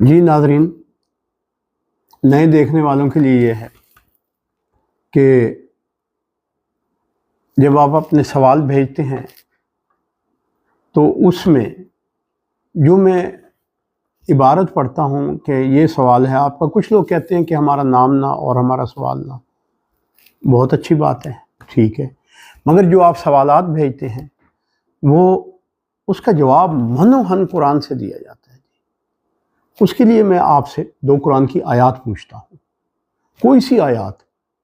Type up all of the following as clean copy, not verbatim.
جی ناظرین، نئے دیکھنے والوں کے لیے یہ ہے کہ جب آپ اپنے سوال بھیجتے ہیں تو اس میں جو میں عبارت پڑھتا ہوں کہ یہ سوال ہے آپ کا، کچھ لوگ کہتے ہیں کہ ہمارا نام نہ اور ہمارا سوال نہ، بہت اچھی بات ہے، ٹھیک ہے، مگر جو آپ سوالات بھیجتے ہیں وہ اس کا جواب منوہن قرآن سے دیا جاتا ہے۔ اس کے لیے میں آپ سے 2 قرآن کی آیات پوچھتا ہوں، کوئی سی آیات،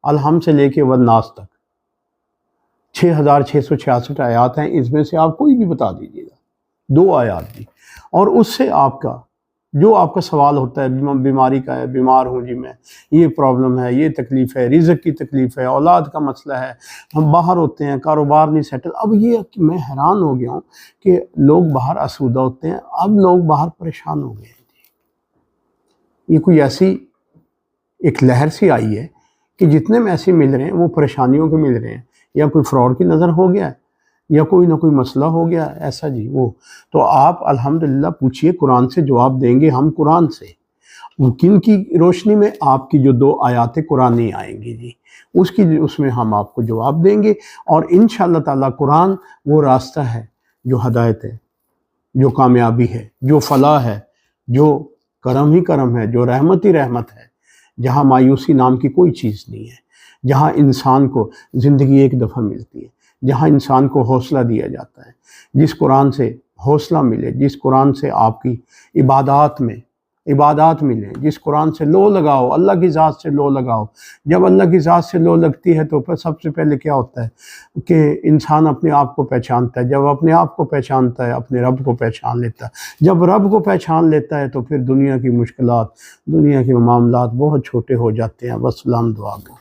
الحمد سے لے کے والناس تک 6666 آیات ہیں، اس میں سے آپ کوئی بھی بتا دیجیے گا، 2 آیات بھی، اور اس سے آپ کا جو آپ کا سوال ہوتا ہے بیماری کا ہے، بیمار ہوں جی میں، یہ پرابلم ہے، یہ تکلیف ہے، رزق کی تکلیف ہے، اولاد کا مسئلہ ہے، ہم باہر ہوتے ہیں، کاروبار نہیں سیٹل۔ اب یہ میں حیران ہو گیا ہوں کہ لوگ باہر آسودہ ہوتے ہیں، اب لوگ باہر پریشان ہو گئے ہیں۔ یہ کوئی ایسی ایک لہر سی آئی ہے کہ جتنے میں ایسے مل رہے ہیں وہ پریشانیوں کے مل رہے ہیں، یا کوئی فراڈ کی نظر ہو گیا ہے، یا کوئی نہ کوئی مسئلہ ہو گیا ایسا جی وہ۔ تو آپ الحمدللہ پوچھئے، قرآن سے جواب دیں گے ہم، قرآن سے۔ کن کی روشنی میں؟ آپ کی جو 2 آیات قرآنی آئیں گی جی، اس میں ہم آپ کو جواب دیں گے، اور انشاءاللہ تعالیٰ قرآن وہ راستہ ہے جو ہدایت ہے، جو کامیابی ہے، جو فلاح ہے، جو کرم ہی کرم ہے، جو رحمت ہی رحمت ہے، جہاں مایوسی نام کی کوئی چیز نہیں ہے، جہاں انسان کو زندگی ایک دفعہ ملتی ہے، جہاں انسان کو حوصلہ دیا جاتا ہے۔ جس قرآن سے حوصلہ ملے، جس قرآن سے آپ کی عبادات ملیں، جس قرآن سے لو لگاؤ، اللہ کی ذات سے لو لگاؤ۔ جب اللہ کی ذات سے لو لگتی ہے تو پھر سب سے پہلے کیا ہوتا ہے کہ انسان اپنے آپ کو پہچانتا ہے۔ جب اپنے آپ کو پہچانتا ہے، اپنے رب کو پہچان لیتا ہے۔ جب رب کو پہچان لیتا ہے تو پھر دنیا کی مشکلات، دنیا کے معاملات بہت چھوٹے ہو جاتے ہیں۔ والسلام، دعا کو